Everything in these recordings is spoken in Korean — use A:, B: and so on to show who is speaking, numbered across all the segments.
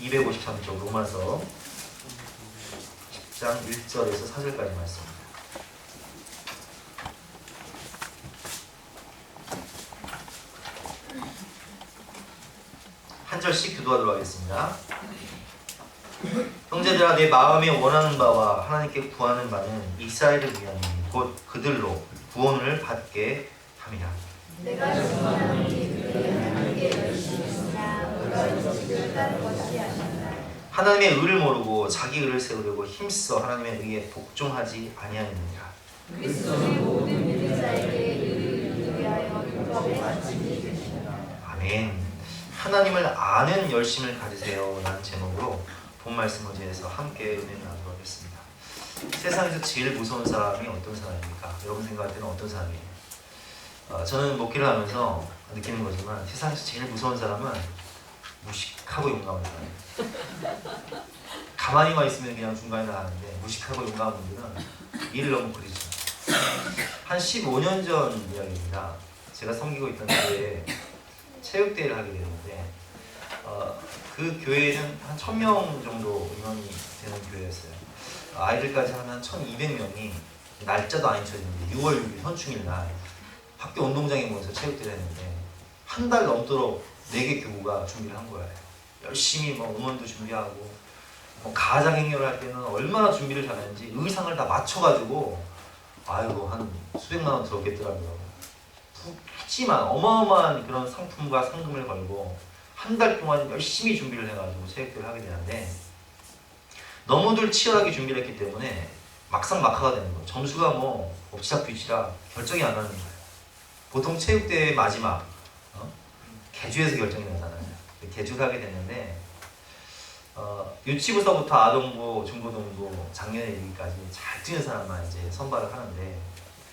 A: 253쪽 로마서 10장 1절에서 4절까지 말씀입니다. 한 절씩 기도하도록 하겠습니다. 형제들아, 내 마음에 원하는 바와 하나님께 구하는 바는 이스라엘을 위하니 곧 그들로 구원을 받게 함이라.
B: 내가 주님하니 그들이 하나님께 열심히 했으나 너희가 지식을 따른 것이 아니라
A: 하나님의 의를 모르고 자기 의를 세우려고 힘써 하나님의 의에 복종하지 아니하느니라.
B: 그리스도의 모든 믿는 자에게 의를 위하여 율법의 마침이 되시니라.
A: 아멘. 하나님을 아는 열심을 가지세요 라는 제목으로 본 말씀 의지해서 함께 은혜를 나누도록 하겠습니다. 세상에서 제일 무서운 사람이 어떤 사람입니까? 여러분 생각할 때는 어떤 사람이에요? 저는 목회를 하면서 느끼는 거지만 세상에서 제일 무서운 사람은 무식하고 용감한 사람이에요. 가만히만 있으면 그냥 중간에 나가는데 무식하고 용감한 분들은 일을 너무 그리죠. 한 15년 전 이야기입니다. 제가 섬기고 있던 교회에 체육대회를 하게 되는데 그 교회는 한 1000명 정도 인원이 되는 교회였어요. 아이들까지 하면 1200명이 날짜도 안 잊혀지는데 6월 6일 현충일 날 학교 운동장에 모여서 체육대회를 했는데 한 달 넘도록 4개 교구가 준비를 한 거예요. 열심히 음원도 준비하고 가장행렬을 할 때는 얼마나 준비를 잘했는지 의상을 다 맞춰가지고 아이고 한 수백만 원 들었겠더라고요. 푸짐한 어마어마한 그런 상품과 상금을 걸고 한 달 동안 열심히 준비를 해가지고 체육대회를 하게 되는데 너무들 치열하게 준비를 했기 때문에 막상 막하가 되는 거예요. 점수가 엎치락뒤치락 결정이 안 나는 거예요. 보통 체육대회 마지막 개주에서 결정이 나잖아요. 개주를 하게 됐는데 유치부서부터 아동부, 중고등부, 작년에 일기까지 잘 뛰는 사람만 이제 선발을 하는데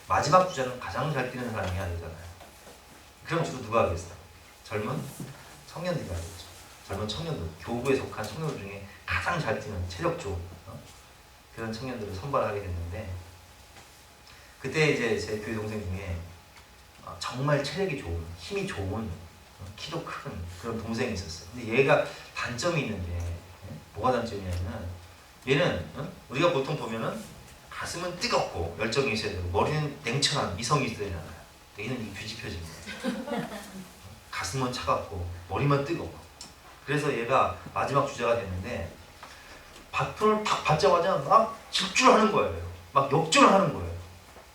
A: 마지막 주자는 가장 잘 뛰는 사람이 해야 되잖아요. 그럼 주로 누가 하겠어요? 젊은 청년들이 하겠죠. 젊은 청년들, 교구에 속한 청년들 중에 가장 잘 뛰는 체력 좋은 그런 청년들을 선발하게 됐는데 그때 이제 제 교회 동생 중에 정말 체력이 좋은, 힘이 좋은, 키도 큰 그런 동생이 있었어요. 근데 얘가 단점이 있는데 뭐가 단점이냐면 얘는 우리가 보통 보면은 가슴은 뜨겁고 열정이 있어야 되고 머리는 냉철한 이성이 있어야 되잖아요. 얘는 이 뒤집혀진 거예요. 가슴은 차갑고 머리만 뜨겁고 그래서 얘가 마지막 주자가 됐는데 바톤을 딱 받자마자 막 질주하는 거예요. 막 역전하는 거예요.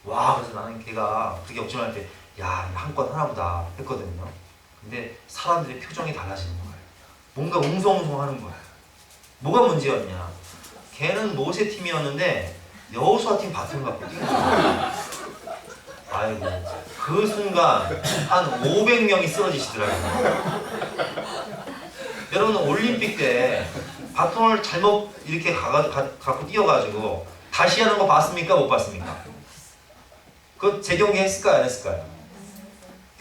A: 와, 그래서 나는 걔가 그렇게 역전할 때 야, 한 건 하나보다 했거든요. 근데 사람들의 표정이 달라지는 거예요. 뭔가 웅성웅성하는 거예요. 뭐가 문제였냐? 걔는 모세 팀이었는데 여호수아 팀 바톤을 갖고 뛴 거예요. 아이고, 그 순간 한 500명이 쓰러지시더라고요. 여러분 올림픽 때 바톤을 잘못 이렇게 갖고 뛰어가지고 다시 하는 거 봤습니까? 못 봤습니까? 그거 재경기 했을까요? 안 했을까요?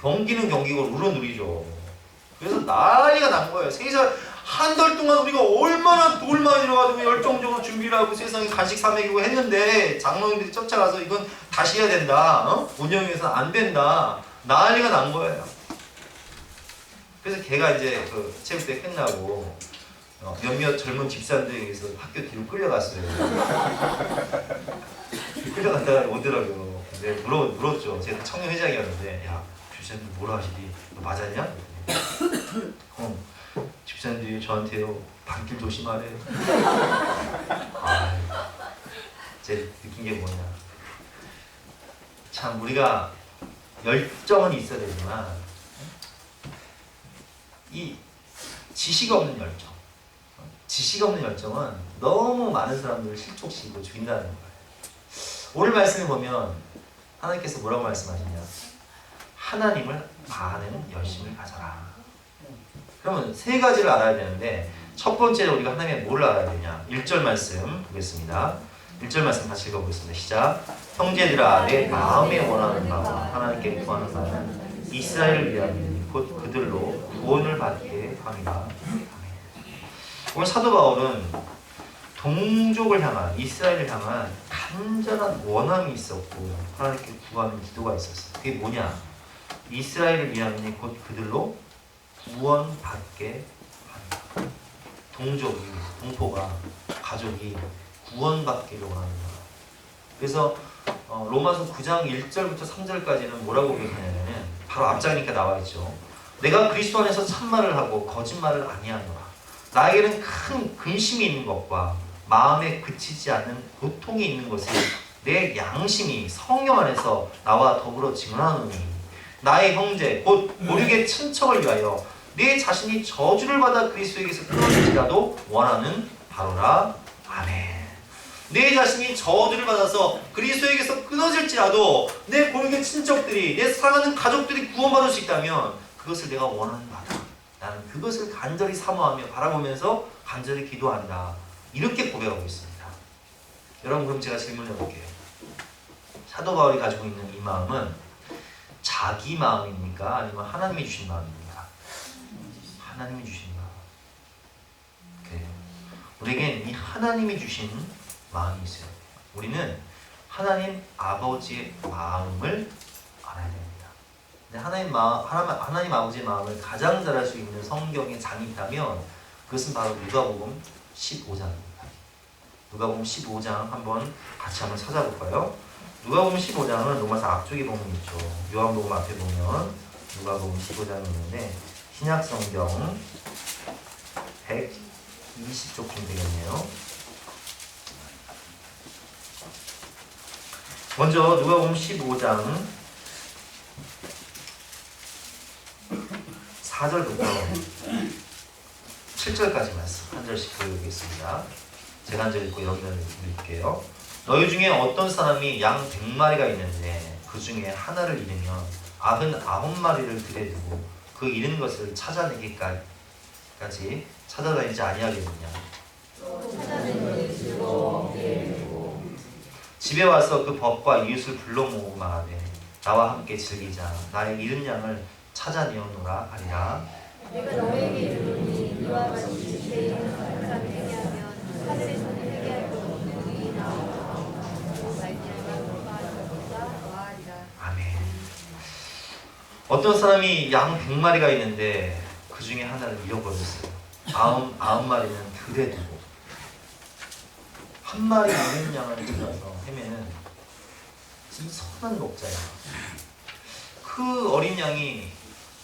A: 경기는 경기고 룰은 룰이죠. 그래서 난리가 난 거예요. 세상 한 달 동안 우리가 얼마나 돌 많이 들어가지고 열정적으로 준비를 하고 세상에 간식 사 먹이고 했는데 장로님들이 쫓아가서 이건 다시 해야 된다. 운영위해서는 안 된다. 난리가 난 거예요. 그래서 걔가 이제 그 체육대회 끝나고 몇몇 젊은 집사람들에 의해서 학교 뒤로 끌려갔어요. 끌려갔다가 오더라고요. 근데 물었죠. 제가 청년회장이었는데 야, 집사님들 뭐라 하시니? 너 맞았냐? 집사님들이 저한테요 밤길 조심하래. 제가 느낀 게 뭐냐, 참 우리가 열정은 있어야 되지만 이 지식 없는 열정, 지식 없는 열정은 너무 많은 사람들을 실족시키고 죽인다는 거예요. 오늘 말씀에 보면 하나님께서 뭐라고 말씀하시냐, 하나님을 아는 열심을 가져라. 그러면 세 가지를 알아야 되는데 첫 번째로 우리가 하나님의 뭘 알아야 되냐, 1절 말씀 보겠습니다. 1절 말씀 같이 읽어보겠습니다. 시작. 형제들아, 내 마음에 원하는 바와 하나님께 구하는 바는 이스라엘을 위하여 곧 그들로 구원을 받게 함이라. 오늘 사도 바울은 동족을 향한, 이스라엘을 향한 간절한 원함이 있었고 하나님께 구하는 기도가 있었어요. 그게 뭐냐, 이스라엘을 위하여 곧 그들로 구원받게 합니다. 동포가 가족이 구원받기를 원하는 거야. 그래서 로마서 9장 1절부터 3절까지는 뭐라고 기록하냐면 바로 앞장이니까 나와 있죠. 내가 그리스도 안에서 참말을 하고 거짓말을 아니하노라. 나에게는 큰 근심이 있는 것과 마음에 그치지 않는 고통이 있는 것을 내 양심이 성령 안에서 나와 더불어 증언하노니 나의 형제 곧 모르게 친척을 위하여 내 자신이 저주를 받아 그리스도에게서 끊어질지라도 원하는 바로라. 아멘. 내 자신이 저주를 받아서 그리스도에게서 끊어질지라도 내 고르게 친척들이 내 사랑하는 가족들이 구원받을 수 있다면 그것을 내가 원하는 바다. 나는 그것을 간절히 사모하며 바라보면서 간절히 기도한다. 이렇게 고백하고 있습니다. 여러분, 그럼 제가 질문해 볼게요. 사도 바울이 가지고 있는 이 마음은 자기 마음입니까? 아니면 하나님이 주신 마음입니까? 하나님이 주신 마음. 그래요. 우리에겐 이 하나님이 주신 마음이 있어요. 우리는 하나님 아버지의 마음을 알아야 됩니다. 근데 하나님 아버지의 마음을 가장 잘 알 수 있는 성경의 장이 있다면 그것은 바로 누가복음 15장입니다. 누가복음 15장 한번 같이 한번 찾아볼까요? 누가복음 15장은 로마서 앞쪽에 보면 있죠. 요한복음 앞에 보면 누가복음 15장이 있는데 신약 성경 120쪽쯤 되겠네요. 먼저 누가복음 15장 4절부터 7절까지 말씀 한 절씩 보여드리겠습니다. 제가 한 절 읽고 여기다 읽을게요. 너희 중에 어떤 사람이 양 100마리가 있는데 그 중에 하나를 잃으면 99마리를 들여 두고 그 잃은 것을 찾아내기까지 찾아다니지 아니하겠느냐. 집에 와서 그 법과 이웃을 불러 모으고 말하되 나와 함께 즐기자. 나의 잃은 양을 찾아내어노라 하리라.
B: 내가 너에게 이르노니 이와 같이 내 이름을 항상 회개하면 하늘에서는 회개할 것 없는 의인이 나오리라.
A: 아멘. 어떤 사람이 양 100마리가 있는데 그 중에 하나를 잃어버렸어요. 99마리는 들에 두고 한 마리 잃은 양을 찾아서 헤매는 진짜 선한 목자야. 그 어린 양이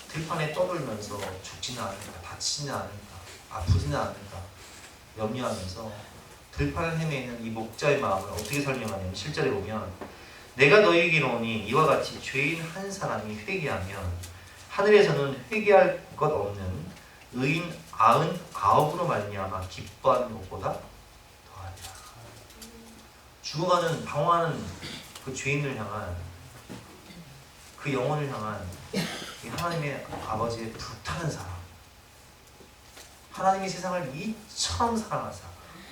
A: 들판에 떠돌면서 죽지는 않을까, 다치지는 않을까, 아프지는 않을까 염려하면서 들판을 헤매는 이 목자의 마음을 어떻게 설명하냐면 7절에 보면 내가 너희에게 이르노니 이와 같이 죄인 한 사람이 회개하면 하늘에서는 회개할 것 없는 의인 99으로 말미암아 기뻐하는 것보다 더하리라. 죽어가는 방황하는 그 죄인을 향한 그 영혼을 향한 이 하나님의 아버지의 불타는 사랑, 하나님이 세상을 이처럼 사랑하사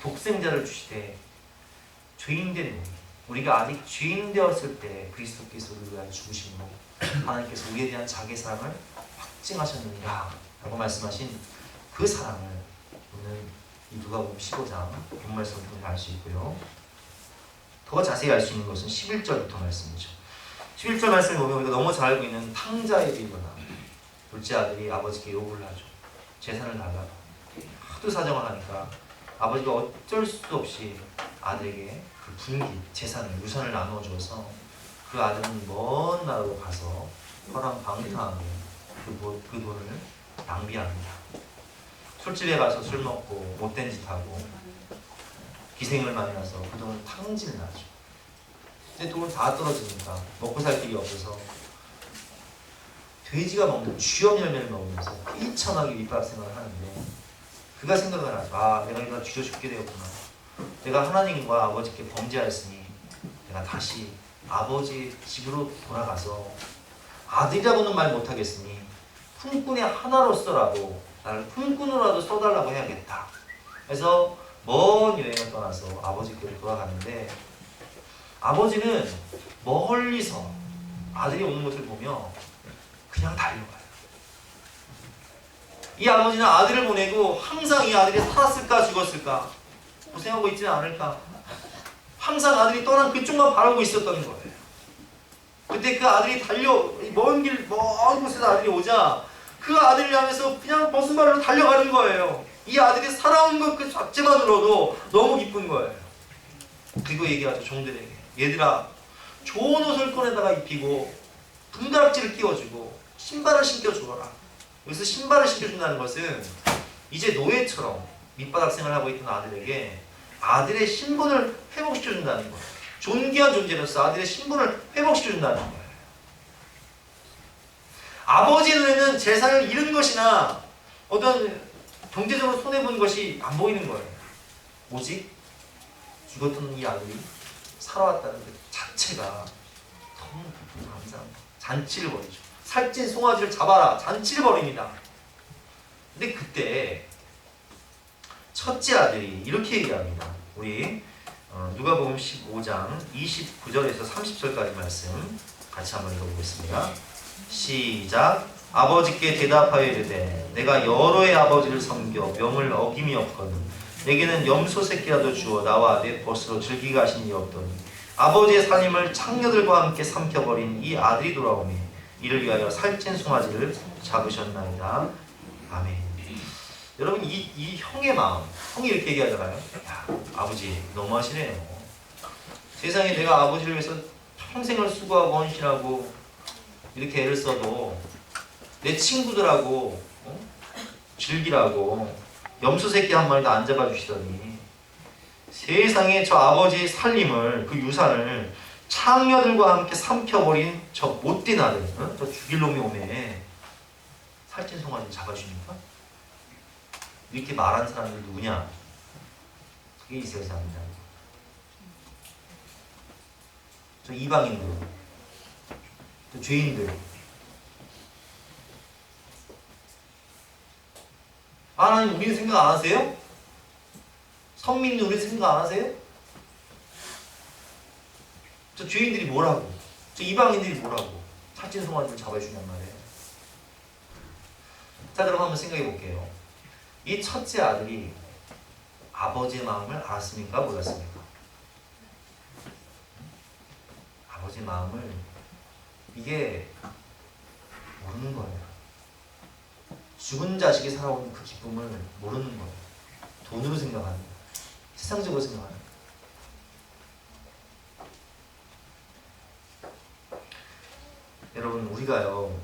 A: 독생자를 주시되 죄인된 우리가 아직 죄인 되었을 때 그리스도께서 우리를 위하여 죽으심으로 하나님께서 우리에 대한 자기 사랑을 확증하셨느니라 라고 말씀하신 그 사랑을 오늘 이 누가복음 15장 본 말씀을 통해 알 수 있고요. 더 자세히 알 수 있는 것은 11절부터 말씀이죠. 11절 말씀을 보면 우리가 너무 잘 알고 있는 탕자의 비거나 둘째 아들이 아버지께 요구를 하죠. 재산을 달라고. 하도 사정을 하니까 아버지가 어쩔 수도 없이 아들에게 그 분기, 재산을, 유산을 나눠줘서 그 아들은 먼 나라로 가서 허랑방탕하게 그 돈을 낭비합니다. 술집에 가서 술 먹고 못된 짓 하고 기생을 많이 나서 그 돈을 탕진을 하죠. 근데 돈은 다 떨어지니까 먹고 살 길이 없어서 돼지가 먹는 쥐염 열매를 먹으면서 비참하게 밑밥 생활을 하는데 그가 생각을 하죠. 내가 이거 뒤져 죽게 되었구나. 내가 하나님과 아버지께 범죄하였으니 내가 다시 아버지 집으로 돌아가서 아들이라고는 말 못하겠으니 품꾼의 하나로서라도 나를 품꾼으로라도 써달라고 해야겠다. 그래서 먼 여행을 떠나서 아버지께로 돌아가는데 아버지는 멀리서 아들이 오는 것을 보며 그냥 달려가요. 이 아버지는 아들을 보내고 항상 이 아들이 살았을까 죽었을까 고생하고 있지는 않을까 항상 아들이 떠난 그쪽만 바라보고 있었던 거예요. 그때 그 아들이 먼 곳에서 아들이 오자 그 아들을 향해서 그냥 벗은 발로 달려가는 거예요. 이 아들이 살아온 것 그 자체만으로도 너무 기쁜 거예요. 그리고 얘기하죠, 종들에게. 얘들아, 좋은 옷을 꺼내다가 입히고 분가락지를 끼워주고 신발을 신겨주어라. 여기서 신발을 신겨준다는 것은 이제 노예처럼 밑바닥 생활하고 있던 아들에게 아들의 신분을 회복시켜준다는 거예요. 존귀한 존재로서 아들의 신분을 회복시켜준다는 거예요. 아버지의 눈에는 재산을 잃은 것이나 어떤 경제적으로 손해본 것이 안 보이는 거예요. 오직 죽었던 이 아들이 살아왔다는 것 자체가 너무 감사합니다. 잔치를 벌이죠. 살찐 송아지를 잡아라. 잔치를 벌입니다. 근데 그때 첫째 아들이 이렇게 얘기합니다. 우리 누가복음 15장 29절에서 30절까지 말씀 같이 한번 읽어보겠습니다. 시작. 아버지께 대답하여 이르되 내가 여러의 아버지를 섬겨 명을 어김이 없거든 내게는 염소 새끼라도 주어 나와 내 벗으로 즐기게 하신 이 없더니 아버지의 살림을 창녀들과 함께 삼켜버린 이 아들이 돌아오매 이를 위하여 살찐 송아지를 잡으셨나이다. 아멘. 여러분 이 형의 마음, 형이 이렇게 얘기하잖아요. 야, 아버지 너무하시네요. 세상에 내가 아버지를 위해서 평생을 수고하고 헌신하고 이렇게 애를 써도 내 친구들하고 즐기라고 염소 새끼 한 마리도 안 잡아주시더니 세상에 저 아버지의 살림을 그 유산을 창녀들과 함께 삼켜버린 저 못된 아들, 저 죽일 놈이 오매 살찐 송아지를 잡아주십니까? 이렇게 말한 사람들 누구냐? 그게 이스라엘 사람입니다. 저 이방인들, 저 죄인들. 하나님 우리 생각 안 하세요? 선민들 우리 생각 안 하세요? 저 죄인들이 뭐라고? 저 이방인들이 뭐라고? 살찐 송아지를 잡아주냔 말이에요. 자, 그럼 한번 생각해 볼게요. 이 첫째 아들이 아버지의 마음을 알았습니까? 몰랐습니까? 아버지의 마음을 이게 모르는 거예요. 죽은 자식이 살아온 그 기쁨을 모르는 거예요. 돈으로 생각하는 거예요. 세상적으로 생각하는 거예요. 여러분 우리가요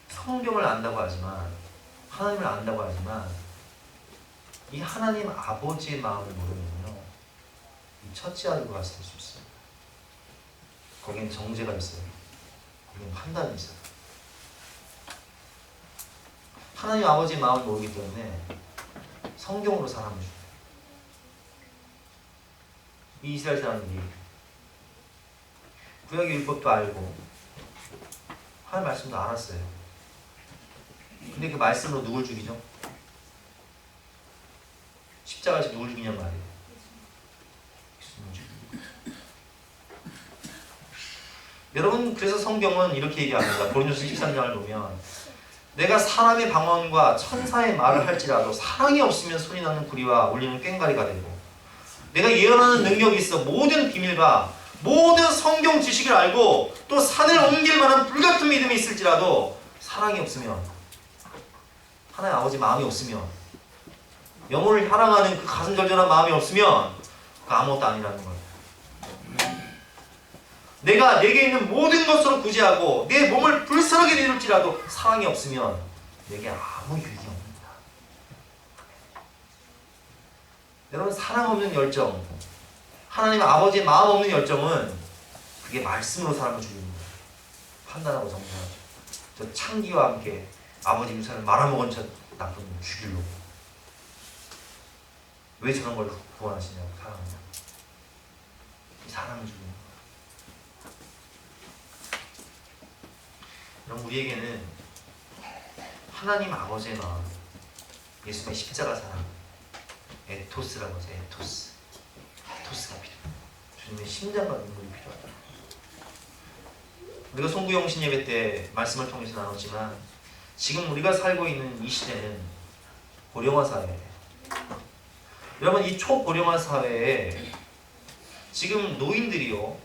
A: 성경을 안다고 하지만 하나님을 안다고 하지만 이 하나님 아버지의 마음을 모르면요 이 첫째 아들과 같이 될 수 있어요. 거기엔 정죄가 있어요. 거기엔 판단이 있어요. 하나님 아버지의 마음을 모르기 때문에 성경으로 사람을 죽여요. 이 이스라엘 사람들이 구약의 율법도 알고 하나님 말씀도 알았어요. 근데 그 말씀으로 누굴 죽이죠? 십자가에서 누굴 죽이냔 말이에요. 여러분 그래서 성경은 이렇게 얘기합니다. 고린도서 13장을 보면 내가 사람의 방언과 천사의 말을 할지라도 사랑이 없으면 소리 나는 구리와 울리는 꽹과리가 되고 내가 예언하는 능력이 있어 모든 비밀과 모든 성경 지식을 알고 또 산을 옮길 만한 불같은 믿음이 있을지라도 사랑이 없으면 하나님 아버지 마음이 없으면 영혼을 사랑하는 그 가슴절절한 마음이 없으면 그 아무것도 아니라는 거예요. 내가 내게 있는 모든 것으로 구제하고 내 몸을 불쌍하게 내줄지라도 사랑이 없으면 내게 아무 유익이 없습니다. 여러분 사랑 없는 열정, 하나님 아버지의 마음 없는 열정은 그게 말씀으로 사람을 죽이는 거예요. 판단하고 정죄하죠. 저 창기와 함께 아버지 유산을 말아먹은 저 나쁜 놈 죽이려고. 왜 저런 걸 구원하시냐고 사랑하냐. 사랑을 죽이는 거예요. 그럼 우리에게는 하나님 아버지의 마음, 예수님의 십자가 사랑, 에토스라고 하죠. 에토스가 필요해요. 주님의 심장과 눈물이 필요하다. 우리가 송구영신 예배 때 말씀을 통해서 나눴지만 지금 우리가 살고 있는 이 시대는 고령화 사회예요. 여러분 이 초고령화 사회에 지금 노인들이요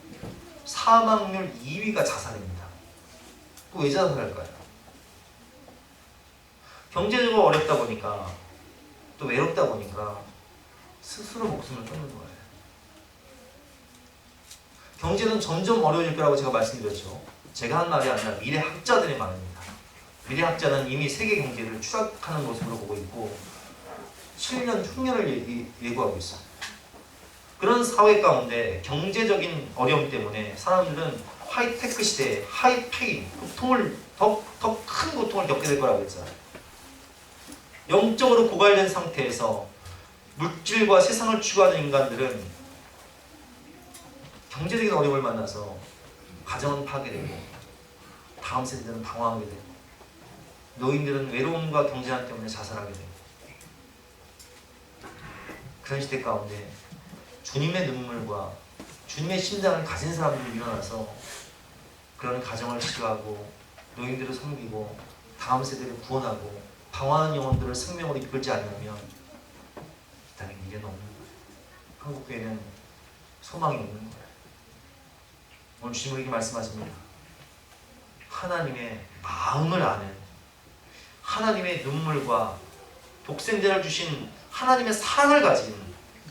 A: 사망률 2위가 자살입니다. 왜 자살할까요? 경제적으로 어렵다 보니까 또 외롭다 보니까 스스로 목숨을 끊는 거예요. 경제는 점점 어려워질 거라고 제가 말씀드렸죠. 제가 한 말이 아니라 미래 학자들의 말입니다. 미래 학자는 이미 세계 경제를 추락하는 모습으로 보고 있고 7년 흉년을 예고하고 있어요. 그런 사회 가운데 경제적인 어려움 때문에 사람들은 하이테크 시대에 하이페인 고통을 더 큰 고통을 겪게 될 거라고 했잖아요. 영적으로 고갈된 상태에서 물질과 세상을 추구하는 인간들은 경제적인 어려움을 만나서 가정은 파괴되고 다음 세대들은 방황하게 되고 노인들은 외로움과 경제난 때문에 자살하게 되고 그런 시대 가운데 주님의 눈물과 주님의 심장을 가진 사람들이 일어나서 그런 가정을 치유하고 노인들을 섬기고 다음 세대를 구원하고 방황하는 영혼들을 생명으로 이끌지 않으면 이 땅에 미래는 없는 거예요. 한국교회는 소망이 없는 거예요. 오늘 주님 우리에게 말씀하십니다. 하나님의 마음을 아는 하나님의 눈물과 독생자를 주신 하나님의 사랑을 가진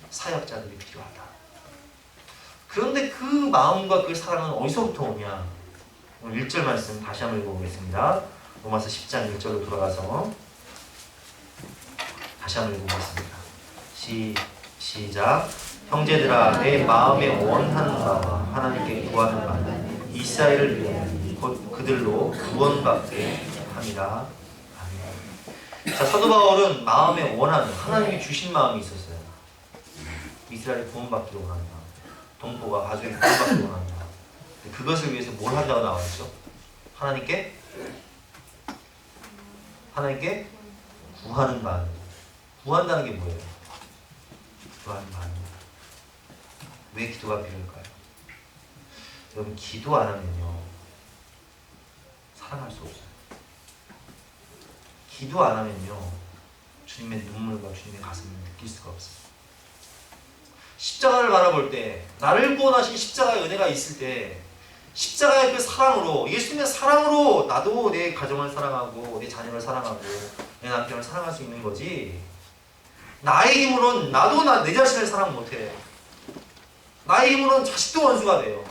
A: 사역자들이 필요하다. 그런데 그 마음과 그 사랑은 어디서부터 오냐? 오늘 1절 말씀 다시 한번 읽어보겠습니다. 로마서 10장 1절로 돌아가서 다시 한번 읽어보겠습니다. 시작. 형제들아 내 마음에 원하는 바와 하나님께 구하는 바는 이스라엘을 위하여 곧 그들로 구원받게 함이라. 아멘. 자, 사도 바울은 마음에 원하는 하나님이 주신 마음이 있었어요. 이스라엘이 구원받기를 원하는 마음, 동포가 가족이 구원받기를 원하는 마음. 그것을 위해서 뭘 한다고 나와있죠? 하나님께 구하는 마음. 구한다는 게 뭐예요? 구하는 마음입니다. 왜 기도가 필요할까요? 여러분 기도 안 하면요 사랑할 수 없어요. 기도 안 하면요 주님의 눈물과 주님의 가슴을 느낄 수가 없어요. 십자가를 바라볼 때 나를 구원하신 십자가의 은혜가 있을 때 십자가의 그 사랑으로 예수님의 사랑으로 나도 내 가정을 사랑하고 내 자녀를 사랑하고 내 남편을 사랑할 수 있는 거지. 나의 힘으로는 나도 내 자신을 사랑 못해. 나의 힘으로는 자식도 원수가 돼요.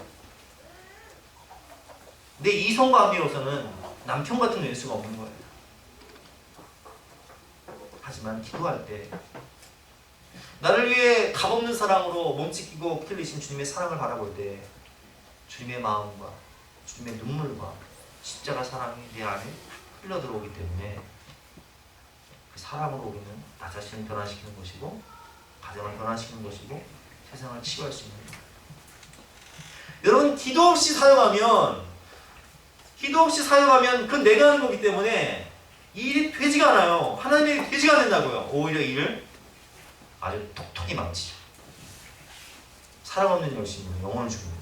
A: 내 이성과 합리로서는 남편 같은 왼수가 없는 거예요. 하지만 기도할 때 나를 위해 값없는 사랑으로 몸짓기고 피 흘리신 주님의 사랑을 바라볼 때 주님의 마음과 주님의 눈물과 십자가 사랑이 내 안에 흘러들어오기 때문에 그 사랑으로 우리는 나 자신을 변화시키는 것이고 가정을 변화시키는 것이고 세상을 치유할 수 있는 거예요. 여러분 기도 없이 사용하면 그건 내가 하는 거기 때문에 일이 되지가 않아요. 하나님의 되지가 않는다고요. 오히려 일을 아주 톡톡히 망치죠. 사랑 없는 열심은 영혼을 죽입니다.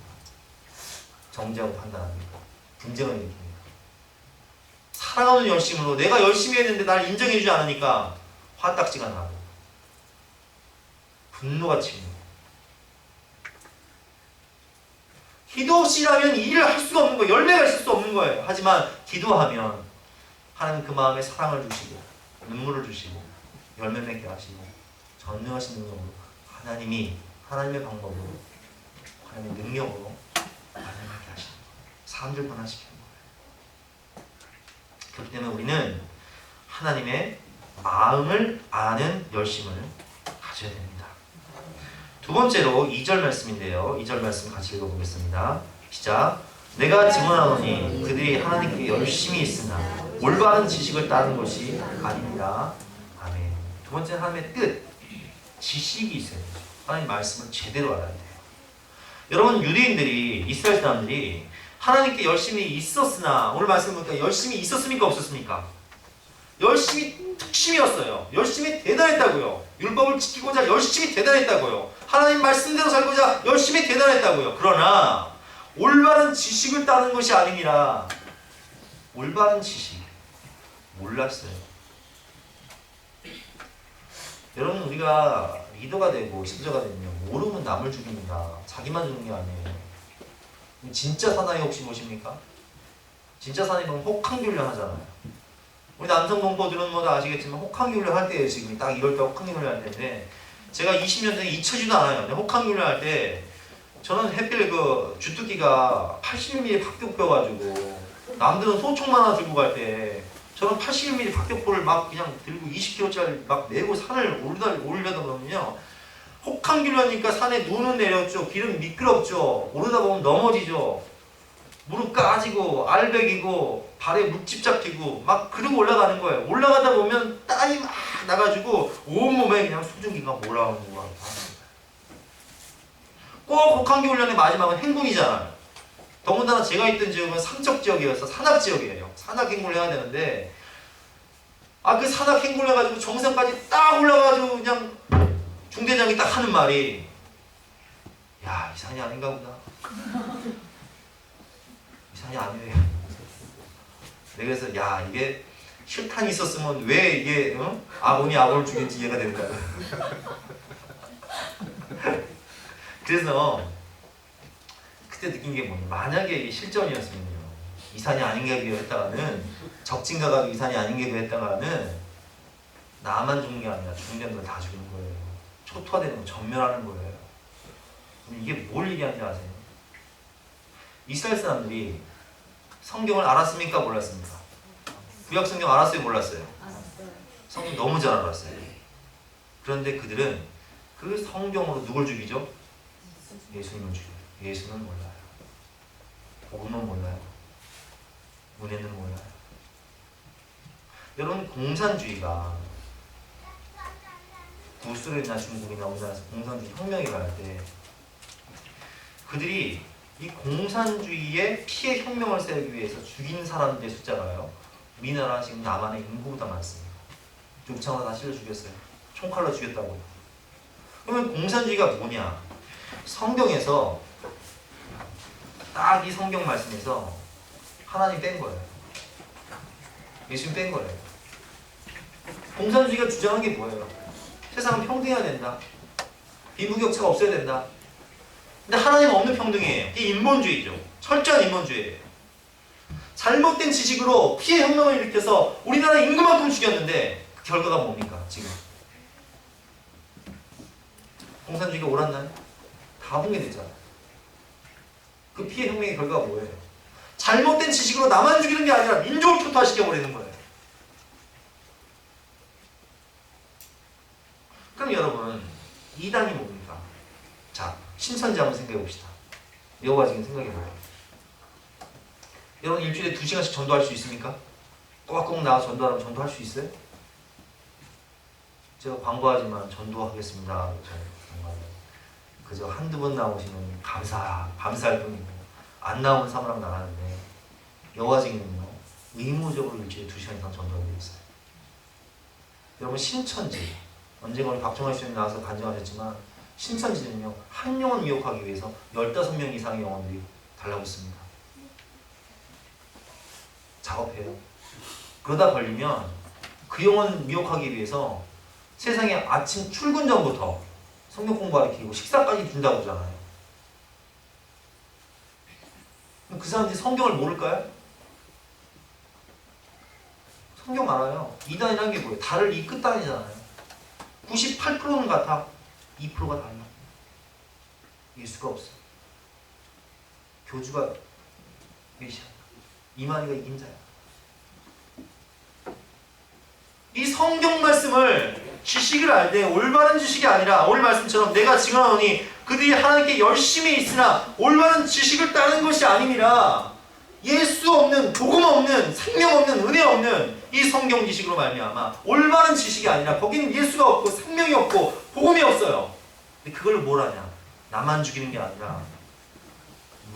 A: 정죄하고 판단합니다. 분쟁을 일으킵니다. 사랑 없는 열심으로 내가 열심히 했는데 나를 인정해주지 않으니까 화딱지가 나고 분노가 치입니다. 기도 없이 일하면 일을 할 수가 없는 거예요. 열매가 있을 수 없는 거예요. 하지만 기도하면 하나님 그 마음에 사랑을 주시고 눈물을 주시고 열매 맺게 하시고 전능하신 능력으로 하나님의 방법으로 하나님의 능력으로 만나게 하시는 거예요. 사람들 변화시키는 거예요. 그렇기 때문에 우리는 하나님의 마음을 아는 열심을 가져야 됩니다. 두 번째로 2절 말씀인데요. 2절 말씀 같이 읽어보겠습니다. 시작. 내가 증언하노니 그들이 하나님께 열심히 있으나 올바른 지식을 따르는 것이 아닙니다. 아멘. 두 번째는 하나님의 뜻, 지식이 있어야 돼요. 하나님 말씀을 제대로 알아야 돼요. 여러분 유대인들이 이스라엘 사람들이 하나님께 열심히 있었으나 오늘 말씀 보니까 열심히 있었습니까 없었습니까? 열심히 특심이었어요. 열심히 대단했다고요. 율법을 지키고자 열심히 대단했다고요. 하나님 말씀대로 살고자 열심히 대단했다고요. 그러나 올바른 지식을 따는 것이 아니니라. 올바른 지식 몰랐어요. 여러분 우리가 리더가 되고 지도자가 되면 모르면 남을 죽입니다. 자기만 죽는 게 아니에요. 진짜 사나이 혹시 보십니까? 진짜 사나이 보면 혹한교련 하잖아요. 우리 남성 동포들은 뭐 다 아시겠지만 혹한기 훈련 할 때예요. 지금 딱 2월달 혹한기 훈련 할 때인데 제가 20년 전에 잊혀지도 않아요. 근데 혹한기 훈련 할 때 저는 햇빛 그 주특기가 81mm 박격포여가지고 남들은 소총만 하나 들고 갈 때 저는 81mm 박격포를 막 그냥 들고 20kg짜리 막 메고 산을 오르려다 보면요. 혹한기를 하니까 산에 눈은 내렸죠. 길은 미끄럽죠. 오르다 보면 넘어지죠. 무릎 까지고 알배기고 발에 묵집 잡히고 막 그러고 올라가는 거예요. 올라가다 보면 땀이 막 나가지고 온몸에 그냥 수증기가 몰아오는 거야. 꼭 혹한기 훈련의 마지막은 행군이잖아요. 더군다나 제가 있던 지역은 삼척 지역이어서 산악 지역이에요. 산악 행군을 해야 되는데 그 산악 행군을 해가지고 정상까지 딱 올라가가지고 그냥 중대장이 딱 하는 말이 야, 이 산이 아닌가 보다. 이 산이 아니에요. 내가 그래서 야, 이게 실탄이 있었으면 왜 이게 아군이 아군을 죽인지 이해가 된다. 그래서 그때 느낀 게 뭐냐, 만약에 이게 실전이었으면요, 이 산이 아닌가 비교했다가는 적진가 가지고 이 산이 아닌가 비교했다가는 나만 죽는 게 아니라 죽는 놈들 다 죽는 거예요. 초토화되는 거 전멸하는 거예요. 이게 뭘 얘기하는지 아세요? 이스라엘 사람들이 성경을 알았습니까? 몰랐습니까? 구약 성경 알았어요? 몰랐어요? 성경 너무 잘 알았어요. 그런데 그들은 그 성경으로 누굴 죽이죠? 예수님을 죽여요. 예수는 몰라요. 복음은 몰라요. 은혜는 몰라요. 여러분, 공산주의가 구소련이나 중국이나 우리나라에서 공산주의 혁명이 일어날 때 그들이 이 공산주의의 피해 혁명을 세우기 위해서 죽인 사람들의 숫자가요, 우리나라 지금 남한의 인구보다 많습니다. 육창으로 다 실려 죽였어요. 총칼로 죽였다고요. 그러면 공산주의가 뭐냐? 성경에서 딱 이 성경 말씀에서 하나님 뺀 거예요. 예수님 뺀 거예요. 공산주의가 주장한 게 뭐예요? 세상은 평등해야 된다. 빈부격차가 없어야 된다. 근데 하나님은 없는 평등이에요. 이게 인본주의죠. 철저한 인본주의예요. 잘못된 지식으로 피해 혁명을 일으켜서 우리나라 인구만큼 죽였는데 그 결과가 뭡니까? 지금 공산주의가 옳았나요? 다 붕괴됐잖아요. 그 피해 혁명의 결과가 뭐예요? 잘못된 지식으로 나만 죽이는 게 아니라 민족을 초토화시켜버리는 거예요. 그럼 여러분, 이단이 뭡니까? 자, 신천지 한번 생각해 봅시다. 여호와 증인 생각해 봐요. 여러분, 일주일에 2시간씩 전도할 수 있습니까? 꼬박꼬박 나와서 전도하면 전도할 수 있어요? 제가 광고하지만 전도하겠습니다. 그저 한두 번 나오시면 감사할 뿐이고 안 나오면 사모랑 나가는데 여호와 증인은요, 의무적으로 일주일에 2시간 이상 전도하게 되어 있어요. 여러분, 신천지 언젠가 우리 박정환 씨님 나와서 간증하셨지만 신천지는요, 한 영혼 미혹하기 위해서 15명 이상의 영혼들이 달라붙습니다. 작업해요. 그러다 걸리면 그 영혼 미혹하기 위해서 세상에 아침 출근 전부터 성경 공부하리키고 식사까지 준다고 하잖아요. 그 사람들이 성경을 모를까요? 성경 알아요. 이단이라는 게 뭐예요? 달을 이끝단이잖아요. 98%는 같아. 2%가 달라. 예수가 없어. 교주가 메시아. 이만희가 이긴 자야. 이 성경 말씀을 지식을 알되 올바른 지식이 아니라 오늘 말씀처럼 내가 증언하노니 그들이 하나님께 열심히 있으나 올바른 지식을 따르는 것이 아니니라. 예수 없는, 복음 없는, 생명 없는, 은혜 없는 이 성경 지식으로 말미암아 올바른 지식이 아니라 거기는 예수가 없고 생명이 없고 복음이 없어요. 근데 그걸 뭘 하냐? 나만 죽이는 게 아니라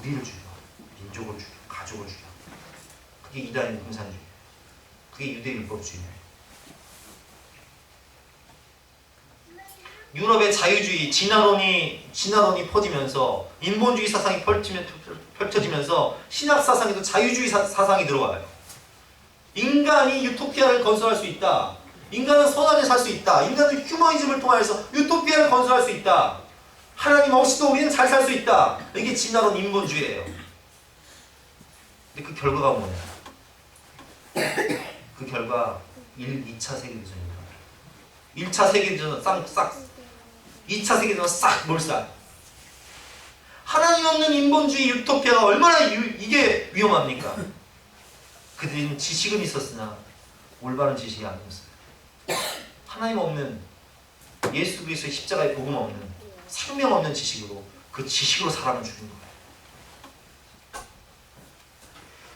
A: 우리를 죽여, 민족을 죽여, 가족을 죽여. 그게 이단의 공산주의, 그게 유대 율법주의예요. 유럽의 자유주의, 진화론이 퍼지면서 인본주의 사상이 펼쳐지면서 신학 사상에도 자유주의 사상이 들어와요. 인간이 유토피아를 건설할 수 있다. 인간은 선하게 살 수 있다. 인간은 휴머니즘을 통해서 유토피아를 건설할 수 있다. 하나님 없이도 우리는 잘 살 수 있다. 이게 진화론 인본주의예요. 근데 그 결과가 뭐냐? 그 결과 2차 세계대전입니다. 1차 세계대전 싹 2차 세계대전 싹 몰살. 하나님 없는 인본주의 유토피아가 얼마나 이게 위험합니까? 그들은 지식은 있었으나 올바른 지식이 아니었어요. 하나님 없는 예수 그리스도의 십자가의 복음 없는 생명 없는 지식으로 그 지식으로 사람을 죽인 거예요.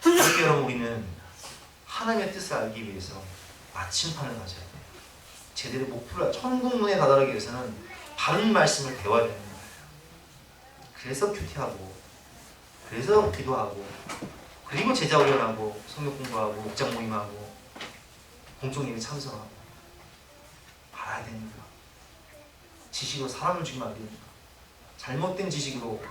A: 그러게 여러분 우리는 하나님의 뜻을 알기 위해서 나침판을 가져야 돼요. 제대로 목표를 천국문에 다다르기 위해서는 바른 말씀을 배워야 되는 거예요. 그래서 큐티하고 그래서 기도하고 그리고 제자훈련하고 성경 공부하고 목장 모임하고 공통예배 참석하고 알아야 됩니다. 지식으로 사람을 죽이면 안 됩니다. 잘못된 지식으로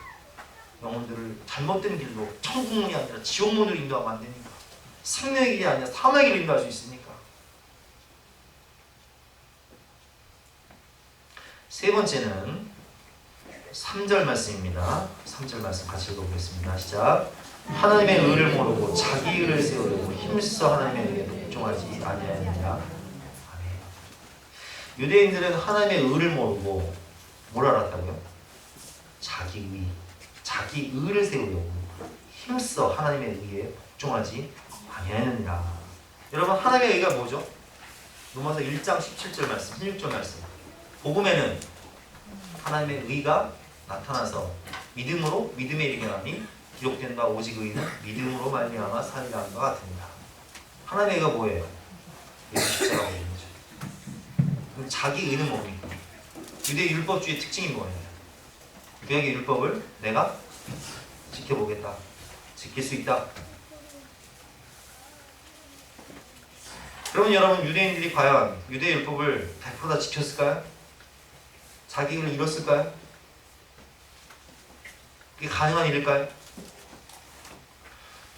A: 영혼들을 잘못된 길로 천국문이 아니라 지옥문으로 인도하면 안 됩니다. 생명의 길이 아니라 사망의 길로 인도할 수 있으니까. 세 번째는 3절 말씀입니다. 3절 말씀 같이 읽어보겠습니다. 시작. 하나님의 의를 모르고 자기 의를 세우려고 힘써 하나님의 의에 복종하지 아니하느냐. 아멘. 유대인들은 하나님의 의를 모르고 뭘 알았다고요? 자기 의를 세우려고 힘써 하나님의 의에 복종하지 아니하느니라. 여러분 하나님의 의가 뭐죠? 로마서 1장 17절 말씀, 16절 말씀. 복음에는 하나님의 의가 나타나서 믿음으로 믿음에 이르게 하니 기록된다. 오직 의는 믿음으로 말미암아 살리라 함과 같습니다. 하나님의 의가 뭐예요? 예수 십자가가 있는 거죠. 그럼 자기 의는 뭡니까? 유대 율법주의 특징이 뭐예요? 구약의 율법을 내가 지켜보겠다. 지킬 수 있다. 그러면 여러분 유대인들이 과연 유대 율법을 100% 다 지켰을까요? 자기 의를 이뤘을까요? 그게 가능한 일일까요?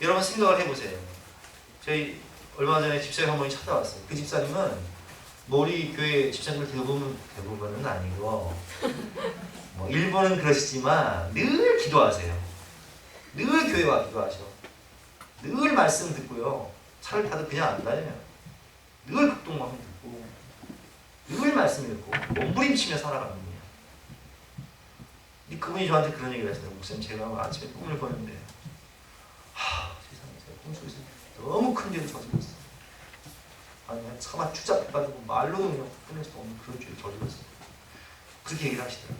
A: 여러분 생각을 해보세요. 저희 얼마 전에 집사님 한 분이 찾아왔어요. 그 집사님은 우리 교회 집사님들 대부분은 아니고 뭐 일부는 그러시지만 늘 기도하세요. 늘 교회 와 기도하셔. 늘 말씀 듣고요. 차를 타도 그냥 안 다녀요. 늘 극동방송 듣고 늘 말씀 읽고 몸부림치며 살아가는 분이에요. 그분이 저한테 그런 얘기를 했어요. 목사님 제가 아침에 꿈을 꿨는데 세상에 제가 꿈속에서 너무 큰 죄를 저질렀어요. 아니 차마 추잡해가지고 말로도 그냥 끊을 수 없는 그런 죄를 저질렀어요. 그렇게 얘기를 하시더라고요.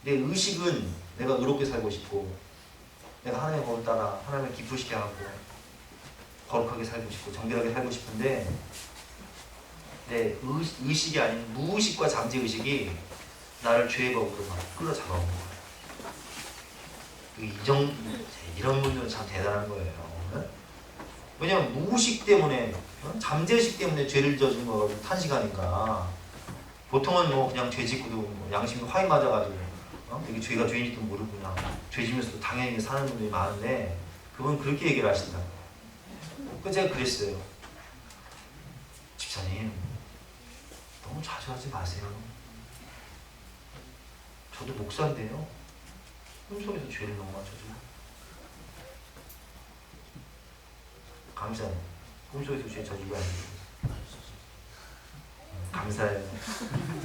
A: 내 의식은 내가 의롭게 살고 싶고 내가 하나님의 법을 따라 하나님을 기쁘시게 하고 거룩하게 살고 싶고 정결하게 살고 싶은데 내 의식이 아닌 무의식과 잠재의식이 나를 죄의 법으로 막 끌어 잡아온 거예요. 이런 분들은 참 대단한 거예요. 왜냐면 무의식 때문에 잠재의식 때문에 죄를 저지른 거 탄식하니까 보통은 뭐 그냥 죄 짓고도 뭐 양심도 화이 맞아가지고 이게 죄가 죄인지도 모르고 그냥 죄 지면서도 당연히 사는 분들이 많은데 그분 그렇게 얘기를 하시더라고요. 그래서 제가 그랬어요. 집사님 너무 자주 하지 마세요. 저도 목사인데요. 꿈속에서 죄를 너무 많이 저질러요. 감사해요. 꿈속에서 죄 저질러야 돼요. 감사해요.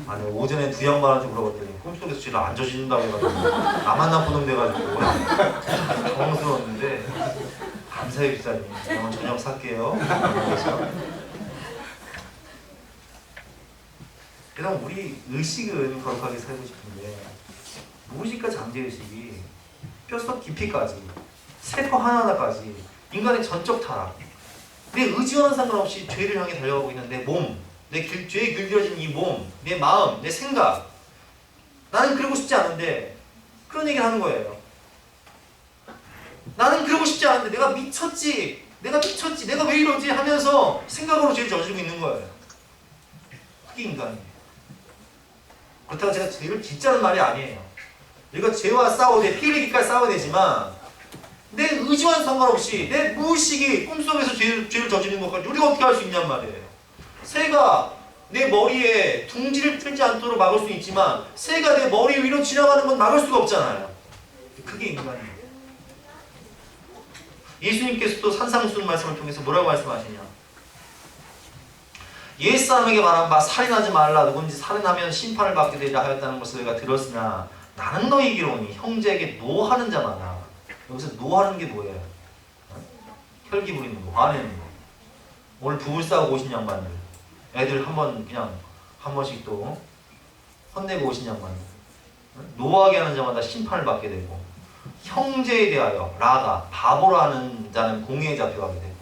A: 아니 오전에 두 양반한테 물어봤더니 꿈속에서 죄를 안 저지른다고 해가지고 나만 나쁜 놈 돼가지고 당황스러웠는데 감사해요 집사님. 오늘 저녁 살게요. 그럼 우리 의식은 거룩하게 살고 싶은데 무의식과 잠재의식이 뼛속 깊이까지 세포 하나하나까지 인간의 전적 타락 내 의지와는 상관없이 죄를 향해 달려가고 있는 내 몸 내 죄에 길들여진 이 몸, 내 마음, 내 생각 나는 그러고 싶지 않은데 그런 얘기를 하는 거예요. 나는 그러고 싶지 않은데 내가 미쳤지 내가 왜 이러지 하면서 생각으로 죄를 저지르고 있는 거예요. 그게 인간이에요. 그렇다고 제가 죄를 짓자는 말이 아니에요. 우리가 죄와 싸우되 피 흘리기까지 싸워야 되지만 내 의지와는 상관없이 내 무의식이 꿈속에서 죄를 저지르는 것까지 우리가 어떻게 할 수 있냔 말이에요. 새가 내 머리에 둥지를 틀지 않도록 막을 수 있지만 새가 내 머리 위로 지나가는 건 막을 수가 없잖아요. 그게 인간이에요. 예수님께서도 산상수훈 말씀을 통해서 뭐라고 말씀하시냐? 옛사람에게 말한 바 살인하지 말라 누구든지 살인하면 심판을 받게 되리라 하였다는 것을 내가 들었으나 나는 너희에게로니 형제에게 노하는 자마다. 여기서 노하는 게 뭐예요? 혈기 부리는 거, 화내는 거. 오늘 부부 싸우고 오신 양반들, 애들 한 번씩 또 혼내고 오신 양반들, 노하게 하는 자마다 심판을 받게 되고, 형제에 대하여 라가 바보라 하는 자는 공의에 잡혀가게 되고.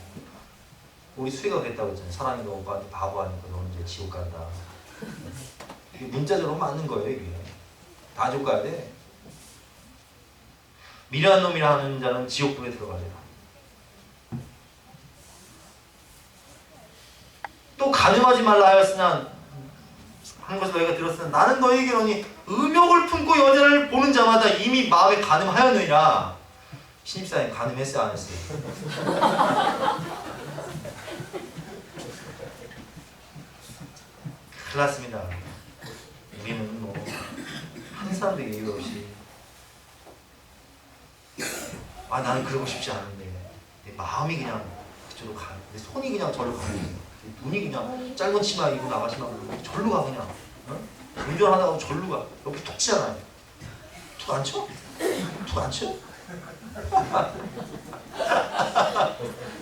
A: 우리 수희가 그랬다고 했잖아요. 사랑이 너 오빠한테 바보하니까 너는 이제 지옥 간다. 이게 문자적으로 맞는 거예요. 이게 다 지옥 가야 돼. 미련한 놈이라 하는 자는 지옥불에 들어가야 돼. 또 간음하지 말라 하였으나 하는 것을 너희가 들었으나 나는 너희에게로니 음욕을 품고 여자를 보는 자마다 이미 마음에 간음하였느니라. 신입사님 간음했어요 안 했어요? 큰일 났습니다. 우리는 뭐 한 사람도 예의가 없이 나는 그러고 싶지 않은데 내 마음이 그냥 그쪽으로 가요. 내 손이 그냥 저리로 가요. 눈이 그냥 짧은 치마 입고 나가시면 절로 가 그냥. 어? 운전하다가 절로 가. 여기 툭 치잖아요. 툭 안 쳐? 툭 안 쳐?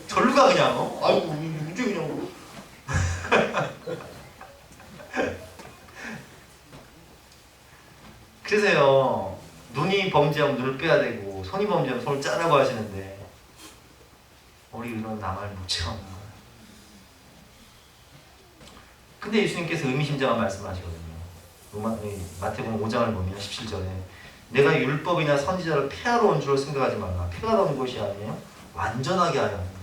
A: 절로 가 그냥. 아이고 문제 그냥. 그래서요 눈이 범죄하면 눈을 빼야 되고 손이 범죄하면 손을 짜라고 하시는데 우리 의로는 남을 묵지가 없는 거예요. 근데 예수님께서 의미심장한 말씀을 하시거든요. 마태복음 5장을 보면 17절에 내가 율법이나 선지자를 폐하러 온 줄을 생각하지 말라. 폐하러 온 것이 아니에요 완전하게 하려 합니다.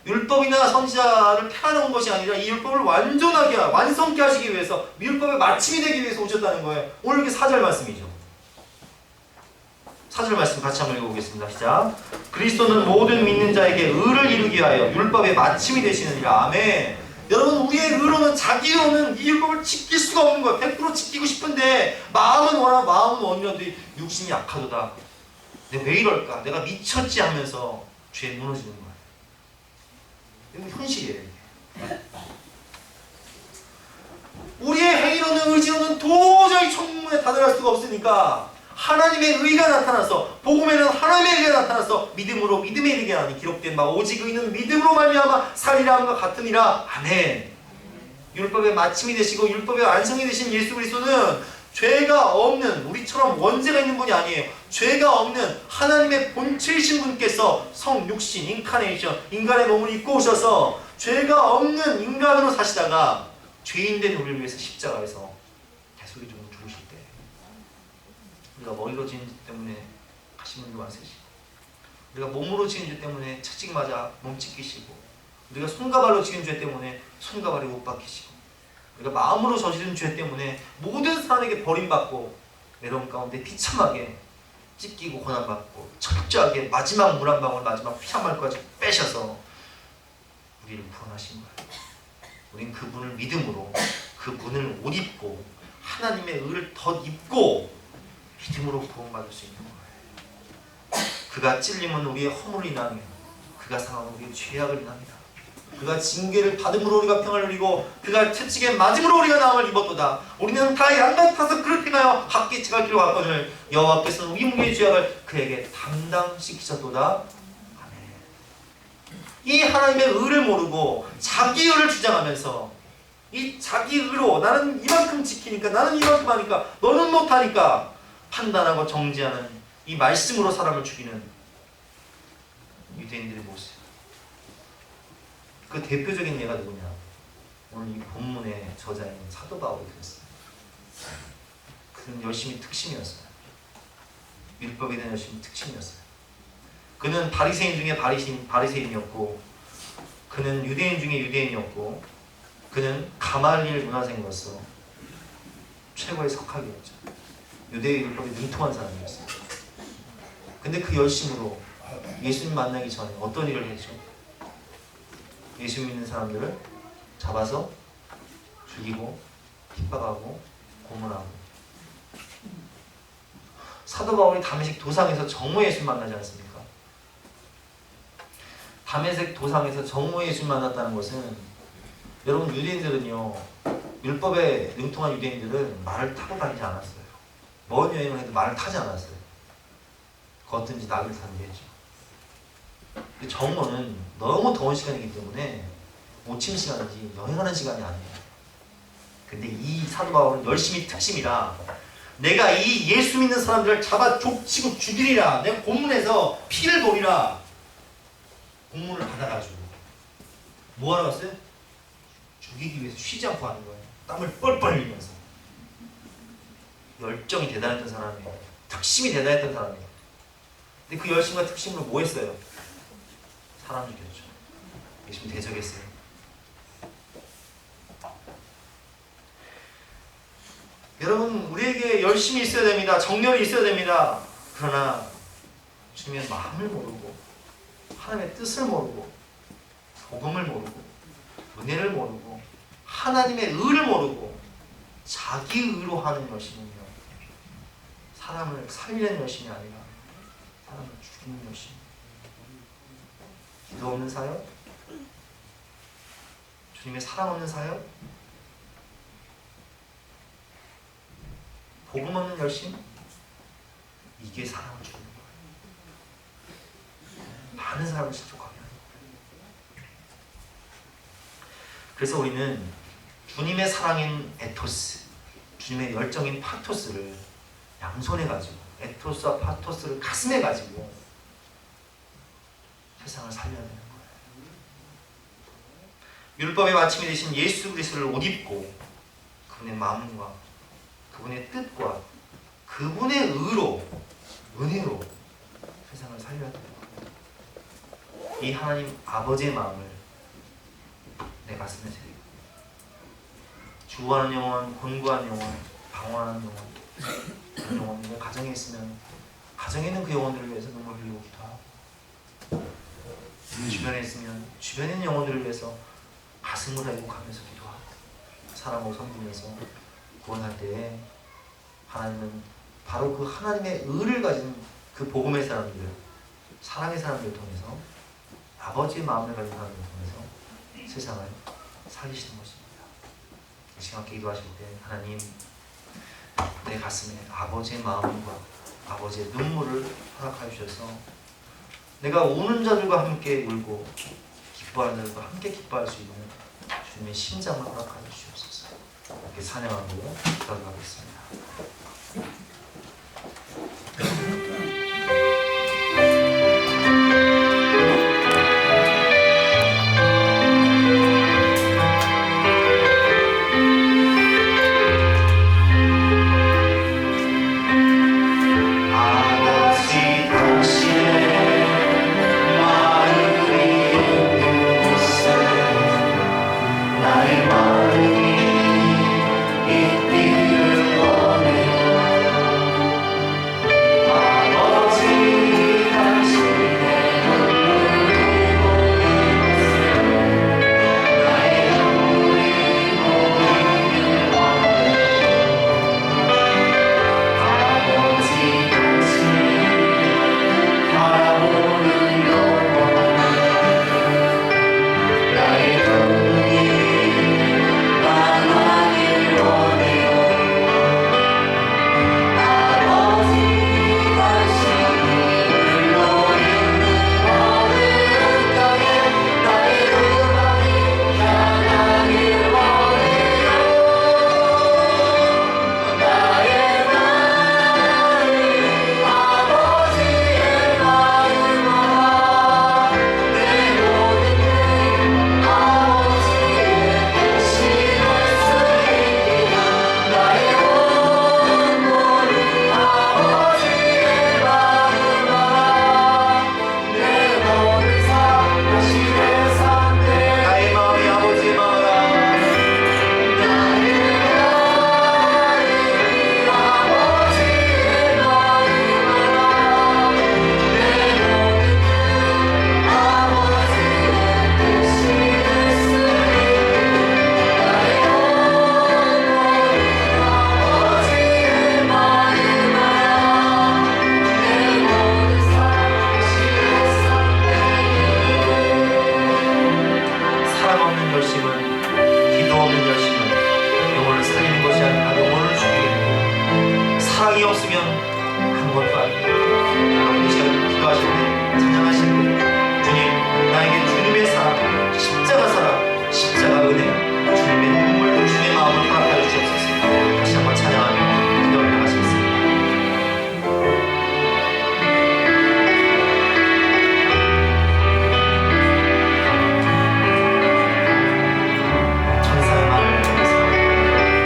A: 율법이나 선지자를 폐하러 온 것이 아니라 이 율법을 완전하게 완성케 하시기 위해서 율법의 마침이 되기 위해서 오셨다는 거예요. 오늘 이게 4절 말씀이죠. 4절 말씀 같이 한번 읽어보겠습니다. 시작. 그리스도는 모든 믿는 자에게 의를 이루기 위하여 율법의 마침이 되시느니라. 아멘. 여러분 우리의 의로는 자기 의로는 이 율법을 지킬 수가 없는 거예요. 100% 지키고 싶은데 마음은 원하는데 육신이 약하도다. 내가 왜 이럴까? 내가 미쳤지 하면서 죄에 무너지는 거예요. 이건 현실이에요. 우리의 행위로는 의지로는 도저히 천국문에 다다를 수가 없으니까 하나님의 의가 나타나서 복음에는 하나님의 의가 나타나서 믿음으로 믿음에 이르게 하니 기록된 바 오직 의는 믿음으로 말미암아 살리라 함과 같으니라. 아멘. 율법의 마침이 되시고 율법의 완성이 되신 예수 그리스도는 죄가 없는 우리처럼 원죄가 있는 분이 아니에요. 죄가 없는 하나님의 본체이신 분께서 성육신 인카네이션 인간의 몸을 입고 오셔서 죄가 없는 인간으로 사시다가 죄인된 우리를 위해서 십자가에서 대속의 종으로 죽으실 때 우리가 머리로 지은 죄 때문에 가시문도 많으시고 우리가 몸으로 지은 죄 때문에 채찍 맞아 몸 찢기시고 우리가 손과 발로 지은 죄 때문에 손과 발이 못 박히시고 우리가 마음으로 저지른 죄 때문에 모든 사람에게 버림받고 외로움 가운데 비참하게 찢기고 고난받고 철저하게 마지막 물 한 방울 마지막 피 한 방울까지 빼셔서 우리를 구원하신 거예요. 우린 그분을 믿음으로 그분을 옷 입고 하나님의 의를 덧입고 믿음으로 구원받을 수 있는 거예요. 그가 찔림은 우리의 허물을 인하며 그가 상함은 우리의 죄악을 인합니다. 그가 징계를 받음으로 우리가 평안을 누리고 그가 채찍에 맞음으로 우리가 나음을 입었도다. 우리는 다 양 같아서 그릇 행하여 각기 채갈 길로 갔거늘 여호와께서는 우리 무리의 죄악을 그에게 담당시키셨도다. 아멘. 이 하나님의 의를 모르고 자기 의를 주장하면서 이 자기 의로 나는 이만큼 지키니까 나는 이만큼 하니까 너는 못하니까 판단하고 정죄하는 이 말씀으로 사람을 죽이는 유대인들의 모습. 그 대표적인 예가 누구냐? 오늘 이 본문의 저자인 사도 바울이 그랬어요. 그는 열심히 특심이었어요. 율법에 대한 열심히 특심이었어요. 그는 바리새인 중에 바리새인이었고 그는 유대인 중에 유대인이었고 그는 가말리엘 문화생으로서 최고의 석학이었죠. 유대의 율법에 능통한 사람이었어요. 근데 그 열심으로 예수님 만나기 전에 어떤 일을 했죠? 예수 믿는 사람들을 잡아서 죽이고 핍박하고 고문하고. 사도 바울이 다메섹 도상에서 정오 예수를 만나지 않습니까? 다메섹 도상에서 정오의 예수를 만났다는 것은, 여러분 유대인들은요, 율법에 능통한 유대인들은 말을 타고 다니지 않았어요. 먼 여행을 해도 말을 타지 않았어요. 걷든지 나귀를 타든지 했죠. 근데 정오는 너무 더운 시간이기 때문에 모침 시간이지 여행하는 시간이 아니에요. 근데 이 사도 바울은 열심히 특심이라, 내가 이 예수 믿는 사람들을 잡아 족치고 죽이리라, 내가 고문해서 피를 보리라 공문을 받아가지고 뭐하러 갔어요? 죽이기 위해서 쉬지 않고 하는 거예요. 땀을 뻘뻘 흘리면서. 열정이 대단했던 사람이에요. 특심이 대단했던 사람이에요. 근데 그 열심과 특심으로 뭐 했어요? 사람 죽였죠. 열심히 대적했어요. 여러분, 우리에게 열심히 있어야 됩니다. 정열이 있어야 됩니다. 그러나 주님의 마음을 모르고, 하나님의 뜻을 모르고, 복음을 모르고, 은혜를 모르고, 하나님의 의를 모르고, 자기 의로 하는 열심은요, 사람을 살리는 열심이 아니라 사람을 죽이는 열심. 기도 없는 사역, 주님의 사랑 없는 사역, 복음 없는 열심, 이게 사람을 죽이는 거예요. 많은 사람을 실족하게 하는 거예요. 그래서 우리는 주님의 사랑인 에토스, 주님의 열정인 파토스를 양손에 가지고, 에토스와 파토스를 가슴에 가지고 세상을 살려야 되는 거예요. 율법의 마침이 되신 예수 그리스도를 옷 입고, 그분의 마음과 그분의 뜻과 그분의 의로, 은혜로 세상을 살려야 돼요. 이 하나님 아버지의 마음을 내 가슴에 새기고, 주구하는 영혼, 곤고한 영혼, 방황하는 영혼, 그런 영혼들 가정에 있으면 가정에 있는 그 영혼들을 위해서 눈물 흘리고 기도하고, 주변에 있으면 주변에 있는 영혼들을 위해서 가슴을 애곡하면서 기도하고, 사람을 섬기면서 구원할 때에 하나님은 바로 그 하나님의 의를 가진 그 복음의 사람들, 사랑의 사람들을 통해서, 아버지의 마음을 가진 사람들을 통해서 세상을 살리시는 것입니다. 이 시간 기도하실 때, 하나님, 내 가슴에 아버지의 마음과 아버지의 눈물을 허락하여 주셔서 내가 우는 자들과 함께 울고 기뻐하는 자들과 함께 기뻐할 수 있는 주님의 심장을 허락하여 주옵소서. 이렇게 찬양하고 기도하겠습니다.
C: 나의 마음이 이 빛을 원해
A: 없으면 아무것도 아니에요. 여러분 이 시간 기도하실 때, 찬양하실 때 주님, 나에게 주님의 사랑, 십자가 사랑, 십자가 은혜, 주님의 눈물, 주님의 마음을 허락하여 주옵소서. 다시 한번 찬양하며 기도를 나가시겠습니다. 천사의 말을 통해서 천사의 마음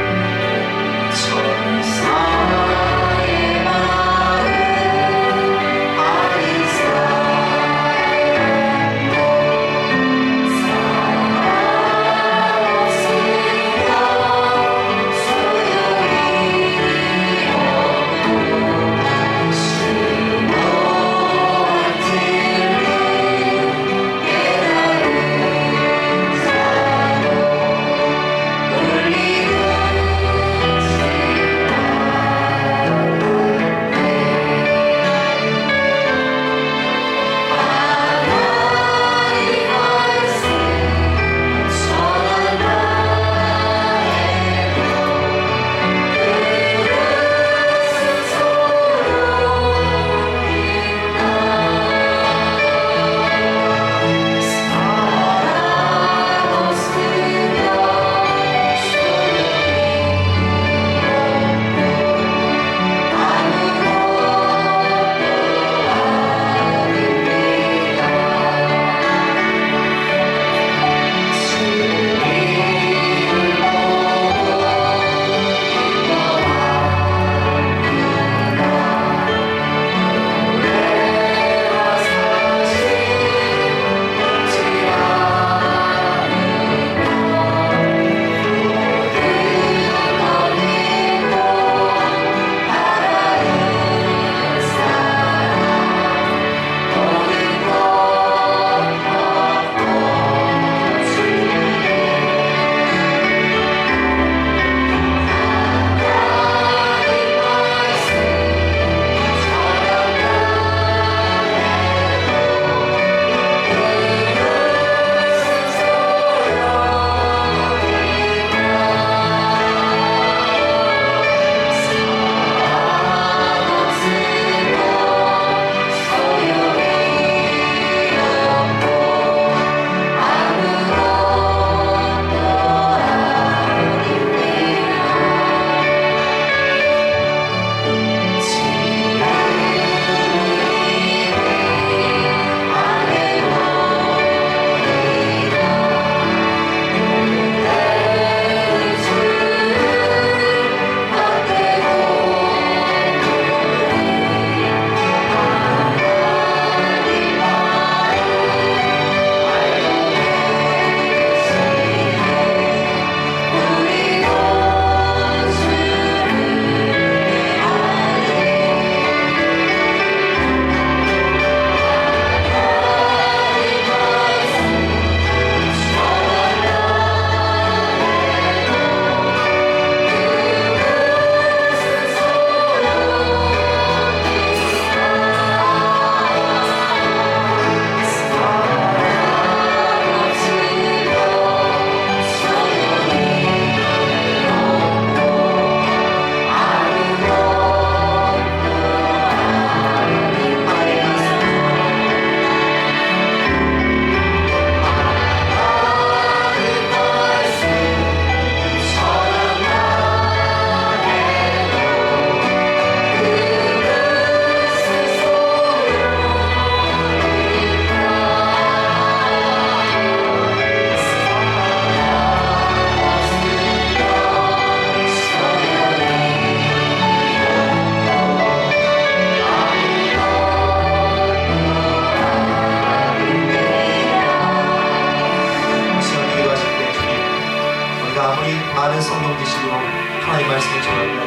A: 아는 많은 성경 지식으로 하나님의 말씀을 전합니다.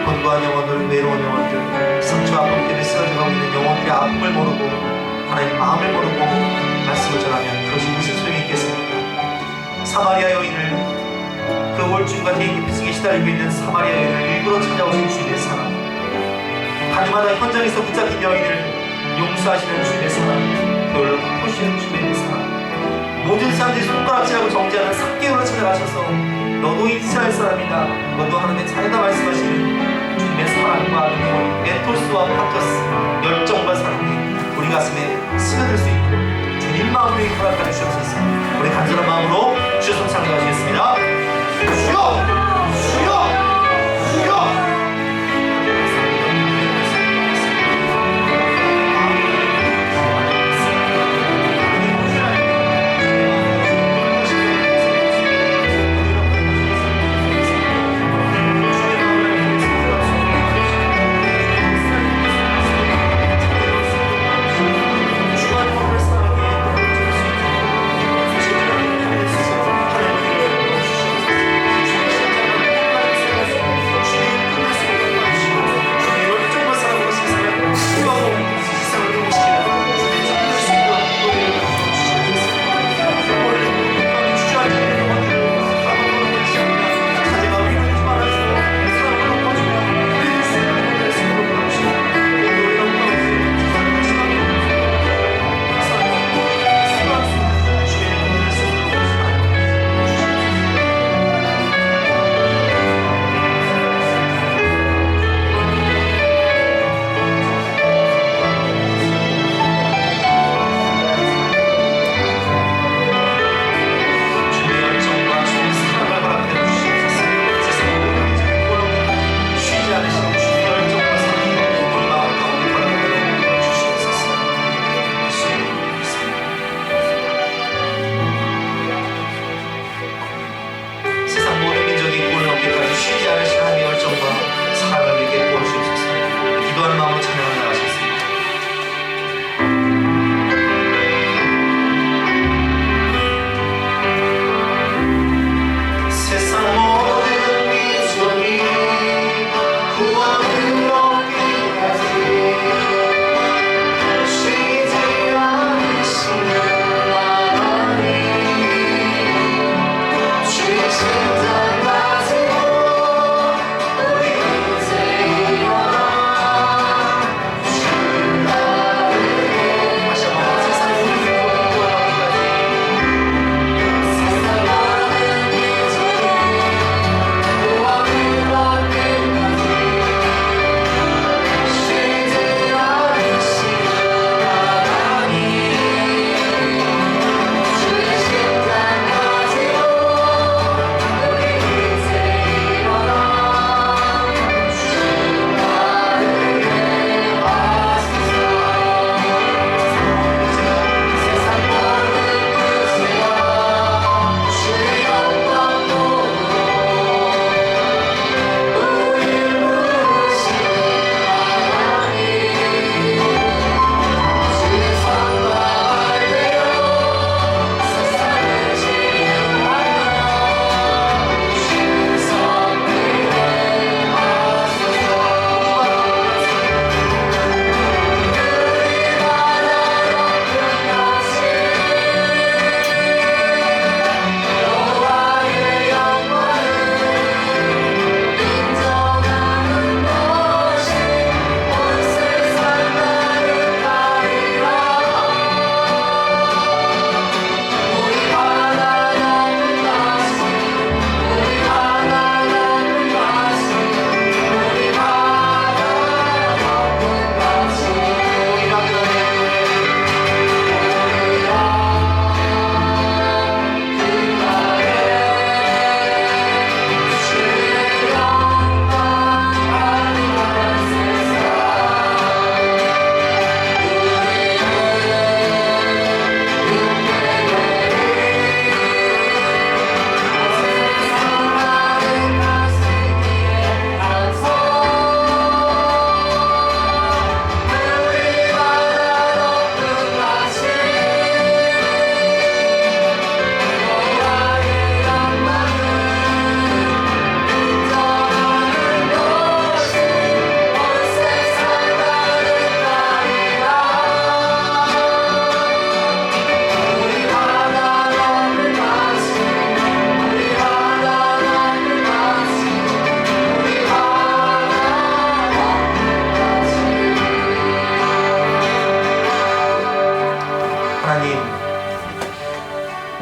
A: 곤고한 영혼들, 외로운 영혼들, 상처 아픔 때문에 쓰러져가고 있는 영혼들의 아픔을 모르고 하나님의 마음을 모르고 말씀을 전하면 그것이 무슨 소용이 있겠습니까? 사마리아 여인을, 그 우울증과 대인기피증에 시달리고 있는 사마리아 여인을 일부러 찾아오신 주님의 사랑, 가정마다 현장에서 붙잡힌 여인을 용서하시는 주님의 사랑, 그걸로 포시하는 주님의 사랑, 모든 사람들이 손가락질하고 정죄하는 삭개오로 찾아가셔서 너도 이스라엘 사람이다, 너도 하나님의 자녀다 말씀하시는 주님의 사랑과 눈물이 에토스와 파토스 열정과 사랑이 우리 가슴에 스며들 수 있도록 주님 마음을 허락하여 주옵소서. 우리 간절한 마음으로 주여 손 상기하시겠습니다. 주여! 주여! 주여!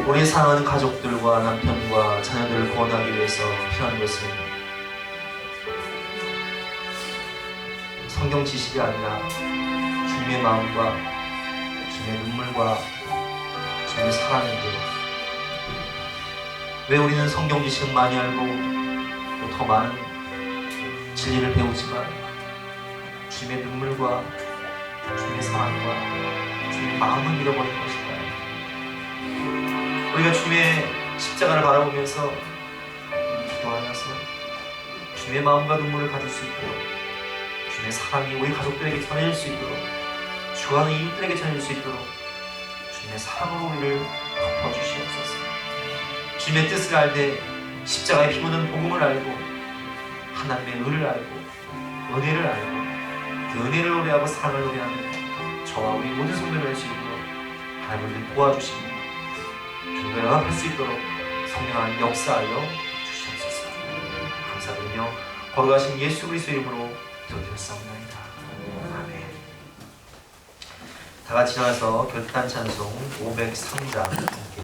A: 우리 사랑하는 가족들과 남편과 자녀들을 구원하기 위해서 필요한 것은 성경 지식이 아니라 주님의 마음과 주님의 눈물과 주님의 사랑인데, 왜 우리는 성경 지식은 많이 알고 또 더 많은 진리를 배우지만 주님의 눈물과 주님의 사랑과 주님의 마음을 잃어버린 것일까요? 우리가 주님의 십자가를 바라보면서 기도하면서 주님의 마음과 눈물을 가질 수 있도록, 주님의 사랑이 우리 가족들에게 전해질 수 있도록, 주하는 이웃들에게 전해질 수 있도록 주님의 사랑으로 우리를 덮어주시옵소서. 주님의 뜻을 알되 십자가에 피 묻은 복음을 알고 하나님의 의를 알고 은혜를 알고 그 은혜를 노래하고 사랑을 노래하는 저와 우리 모든 성도를 할 수 있도록 하나님을 도와주시고 주님과 연합할 수 있도록 성령 하나님 역사하여 주시옵소서. 감사드리며 거룩하신 예수 그리스도의 이름으로 기도드렸사옵나이다. 아멘. 다 같이 나와서 결단 찬송 503장